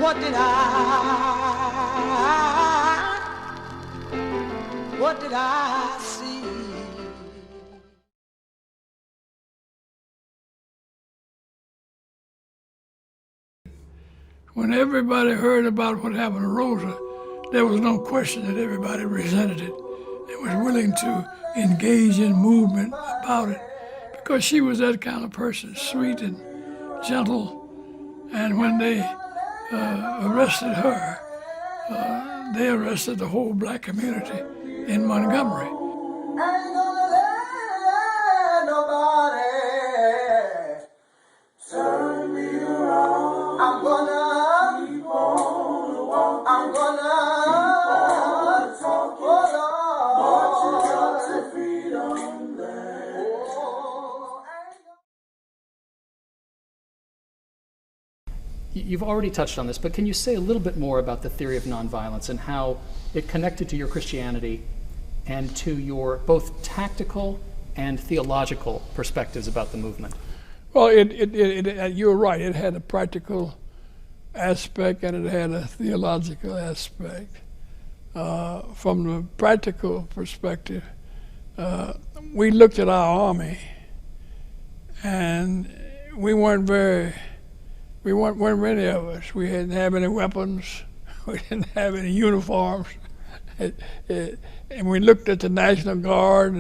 What did I see? When everybody heard about what happened to Rosa, there was no question that everybody resented it and was willing to engage in movement about it because she was that kind of person, sweet and gentle. And when they arrested her, they arrested the whole black community in Montgomery. Ain't gonna let nobody turn me around. I'm gonna keep on walking. I'm gonna talk marching up to freedom land. You've already touched on this, but can you say a little bit more about the theory of nonviolence and how it connected to your Christianity and to your both tactical and theological perspectives about the movement? Well, you're right. It had a practical aspect and it had a theological aspect. From the practical perspective, we looked at our army, and weren't many of us. We didn't have any weapons. We didn't have any uniforms. And we looked at the National Guard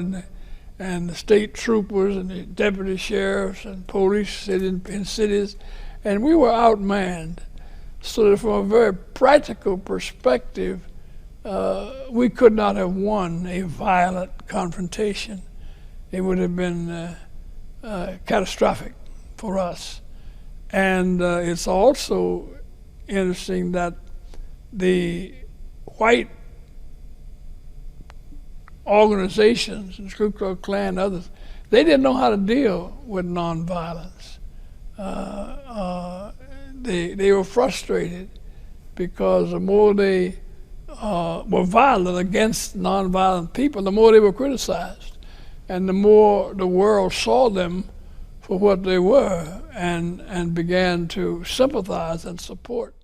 and the state troopers and the deputy sheriffs and police in cities, and we were outmanned. So that from a very practical perspective, we could not have won a violent confrontation. It would have been catastrophic for us. And it's also interesting that the white organizations, the Ku Klux Klan and others, they didn't know how to deal with nonviolence. They were frustrated because the more they were violent against nonviolent people, the more they were criticized, and the more the world saw them for what they were and began to sympathize and support.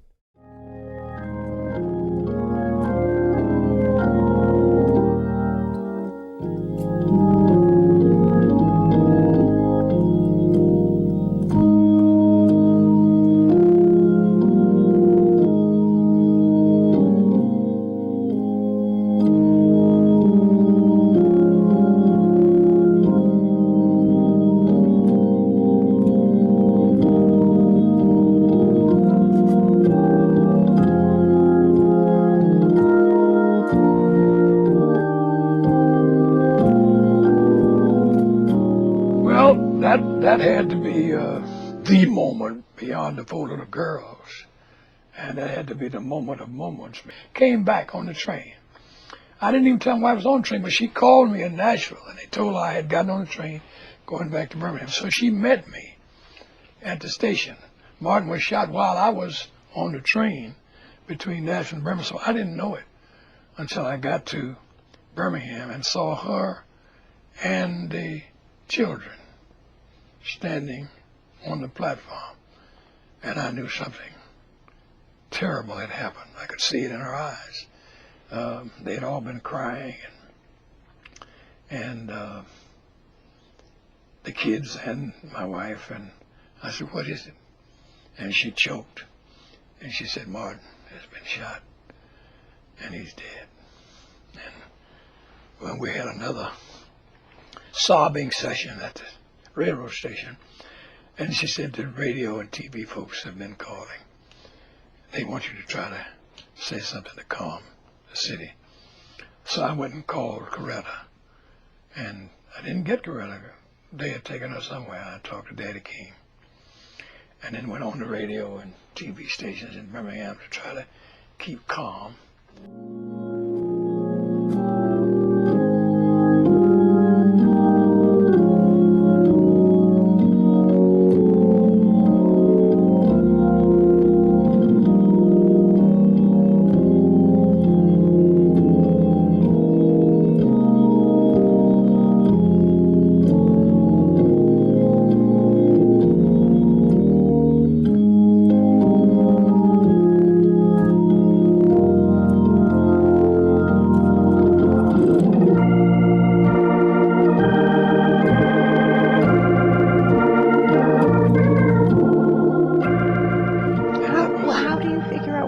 That had to be the moment beyond the 4 little girls, and that had to be the moment of moments. Came back on the train. I didn't even tell them why I was on the train, but she called me in Nashville, and they told her I had gotten on the train going back to Birmingham. So she met me at the station. Martin was shot while I was on the train between Nashville and Birmingham, so I didn't know it until I got to Birmingham and saw her and the children standing on the platform, and I knew something terrible had happened. I could see it in her eyes. They had all been crying, and the kids and my wife, and I said, "What is it?" And she choked, and she said, "Martin has been shot, and he's dead." And when we had another sobbing session at the railroad station, and she said, "The radio and TV folks have been calling. They want you to try to say something to calm the city." So I went and called Coretta, and I didn't get Coretta. They had taken her somewhere. I talked to Daddy King, and then went on the radio and TV stations in Birmingham to try to keep calm.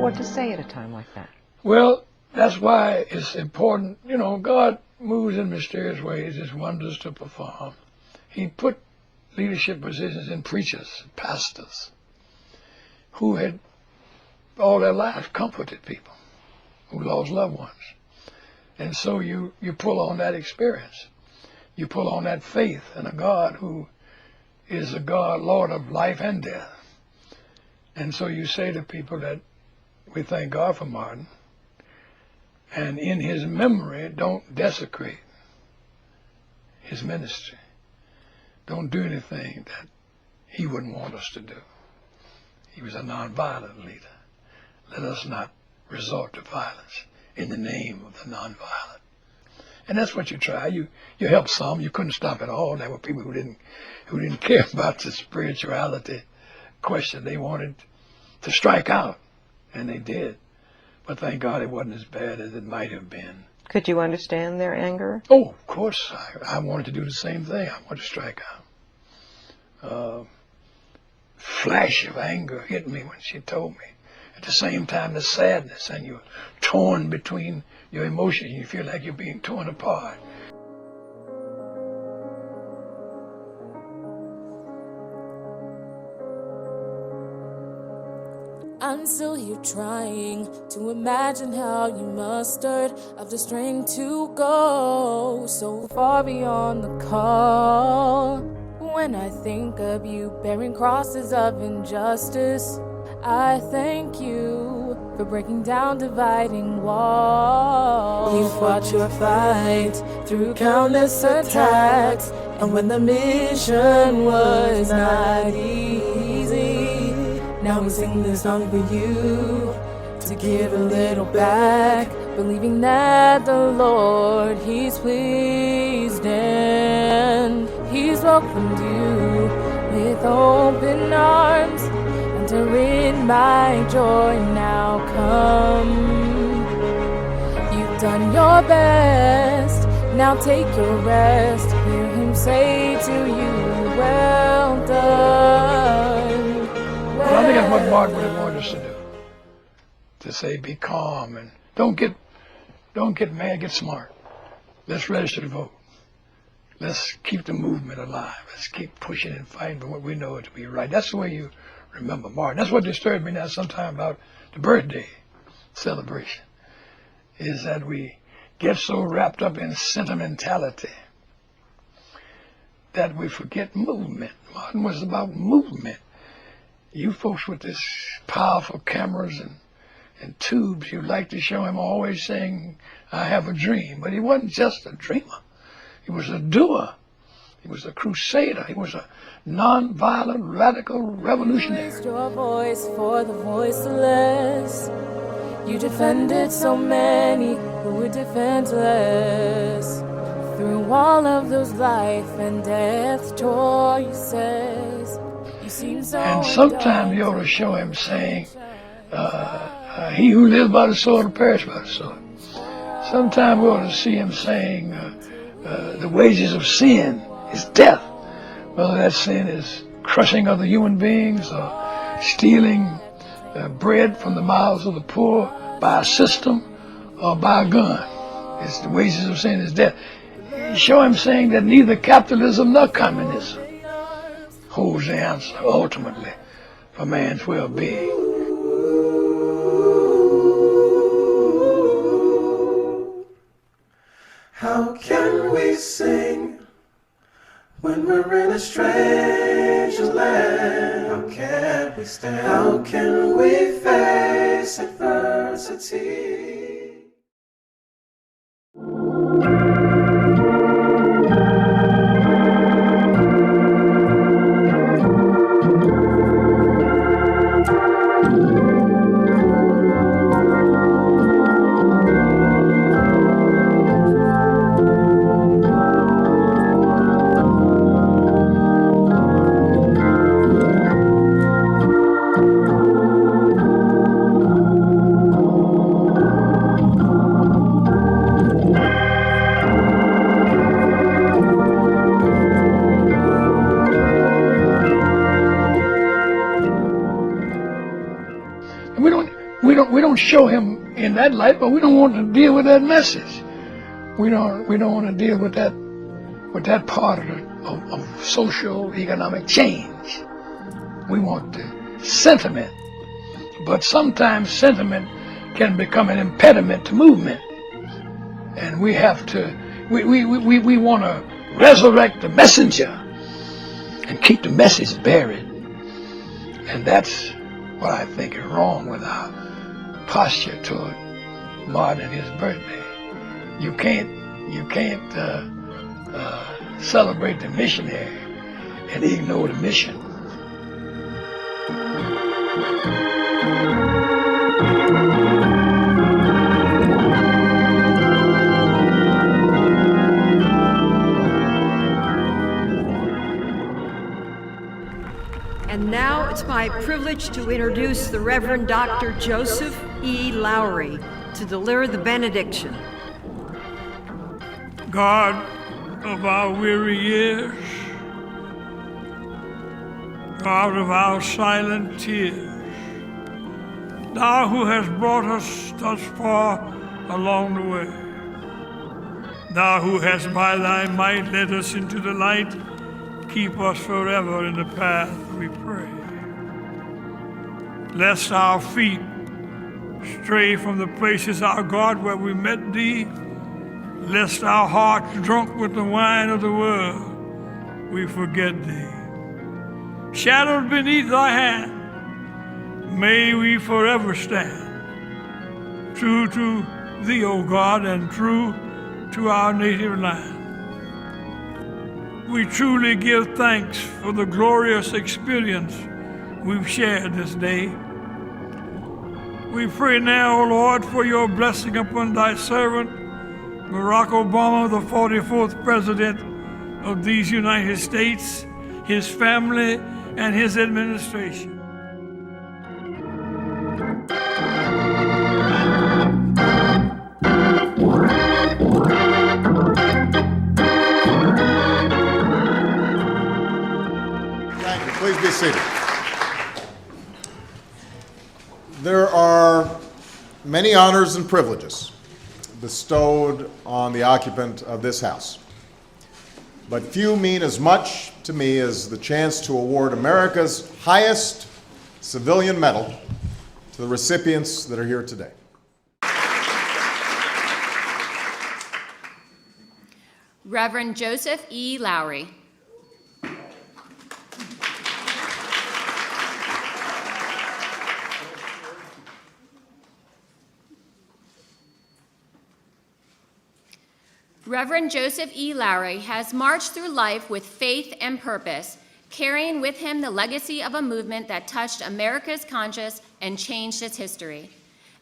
what to say at a time like that. Well, that's why it's important. You know, God moves in mysterious ways, His wonders to perform. He put leadership positions in preachers, pastors, who had all their life comforted people who lost loved ones. And so you pull on that experience. You pull on that faith in a God who is a God, Lord of life and death. And so you say to people that we thank God for Martin, and in his memory, don't desecrate his ministry. Don't do anything that he wouldn't want us to do. He was a nonviolent leader. Let us not resort to violence in the name of the nonviolent. And that's what you try. You help some. You couldn't stop it all. There were people who didn't care about the spirituality question. They wanted to strike out, and they did. But thank God it wasn't as bad as it might have been. Could you understand their anger? Oh, of course. I wanted to do the same thing. I wanted to strike out. Flash of anger hit me when she told me. At the same time, the sadness, and you're torn between your emotions. You feel like you're being torn apart. I'm still here trying to imagine how you mustered up the strength to go so far beyond the call. When I think of you bearing crosses of injustice, I thank you for breaking down dividing walls. You fought your fight through countless attacks, and when the mission was not easy, now we sing this song for you to give a little back, believing that the Lord, He's pleased and He's welcomed you with open arms. Enter in my joy, now come. You've done your best, now take your rest. Hear Him say to you, well done. Well, I think that's what Martin would have wanted us to do. To say, be calm and don't get mad, get smart. Let's register to vote. Let's keep the movement alive. Let's keep pushing and fighting for what we know to be right. That's the way you remember Martin. That's what disturbs me now sometimes about the birthday celebration, is that we get so wrapped up in sentimentality that we forget movement. Martin was about movement. You folks with this powerful cameras and tubes, you like to show him always saying, I have a dream. But he wasn't just a dreamer. He was a doer. He was a crusader. He was a non-violent, radical revolutionary. You raised your voice for the voiceless. You defended so many who were defenseless. Through all of those life and death choices, you seem so. And sometimes you ought to show him saying, he who lives by the sword will perish by the sword. Sometimes we ought to see him saying, the wages of sin is death. Whether that sin is crushing other human beings or stealing bread from the mouths of the poor by a system or by a gun. It's the wages of sin is death. Show him saying that neither capitalism nor communism holds the answer ultimately for man's well-being. How can we sing when we're in a strange land? How can we stand? How can we face adversity? we don't show him in that light, but we don't want to deal with that message. We don't want to deal with that part of social economic change. We want the sentiment, but sometimes sentiment can become an impediment to movement, and we have to. We want to resurrect the messenger and keep the message buried, and that's what I think is wrong with our posture toward Martin and his birthday. You can't celebrate the missionary and ignore the mission. And now it's my privilege to introduce the Reverend Dr. Joseph E. Lowery to deliver the benediction. God of our weary years, God of our silent tears, Thou who hast brought us thus far along the way, Thou who hast by Thy might led us into the light, keep us forever in the path, we pray. Lest our feet stray from the places, our God, where we met Thee, lest our hearts drunk with the wine of the world, we forget Thee. Shadowed beneath Thy hand, may we forever stand, true to Thee, O God, and true to our native land. We truly give thanks for the glorious experience we've shared this day. We pray now, O Lord, for your blessing upon Thy servant, Barack Obama, the 44th President of these United States, his family, and his administration. Thank you. Please be seated. There are many honors and privileges bestowed on the occupant of this house, but few mean as much to me as the chance to award America's highest civilian medal to the recipients that are here today. Reverend Joseph E. Lowery. Reverend Joseph E. Lowery has marched through life with faith and purpose, carrying with him the legacy of a movement that touched America's conscience and changed its history.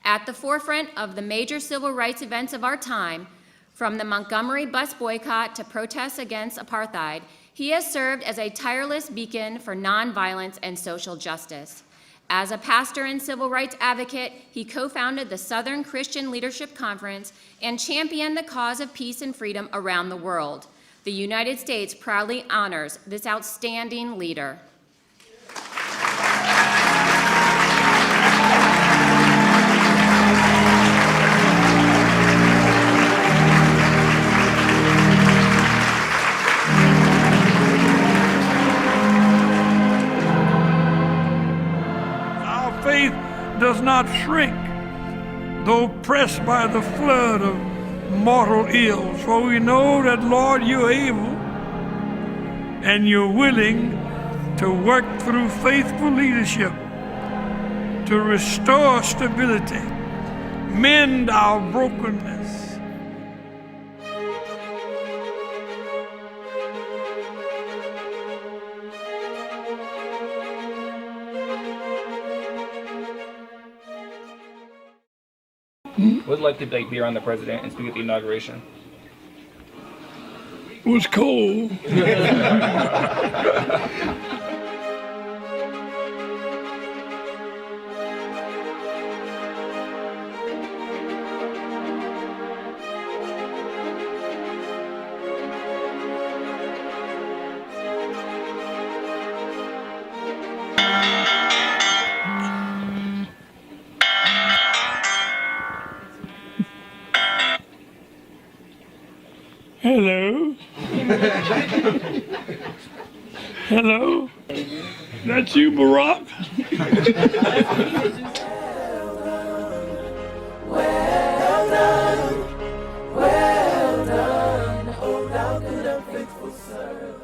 At the forefront of the major civil rights events of our time, from the Montgomery bus boycott to protests against apartheid, he has served as a tireless beacon for nonviolence and social justice. As a pastor and civil rights advocate, he co-founded the Southern Christian Leadership Conference and championed the cause of peace and freedom around the world. The United States proudly honors this outstanding leader. Faith does not shrink, though pressed by the flood of mortal ills. For we know that, Lord, you're able and you're willing to work through faithful leadership to restore stability, mend our brokenness. What was it like to be around the president and speak at the inauguration? It was cold. Hello? Hello? That's you, Barack? Well done, oh thou good and faithful servant.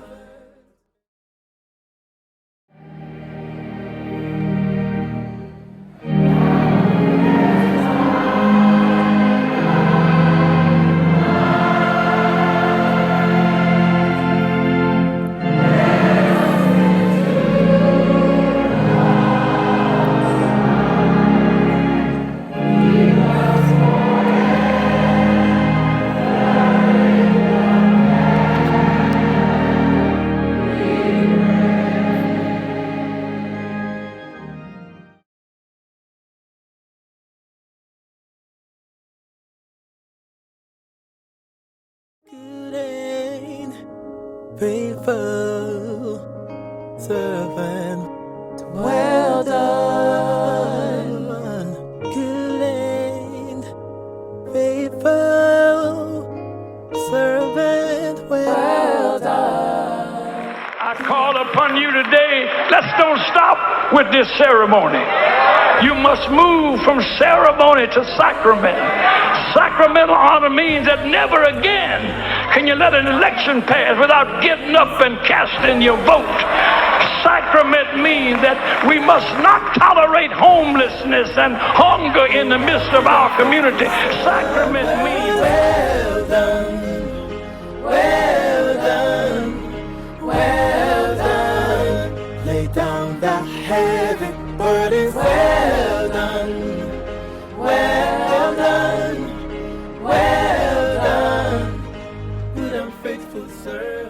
Good and faithful servant, well done. Good and faithful servant, well done. I call upon you today, let's don't stop with this ceremony. You must move from ceremony to sacrament. Sacramental honor means that never again can you let an election pass without getting up and casting your vote. Sacrament means that we must not tolerate homelessness and hunger in the midst of our community. Sacrament means well done, well done, well done. Lay down the heavy burdens. Well done, well done, well done. Good and faithful servant.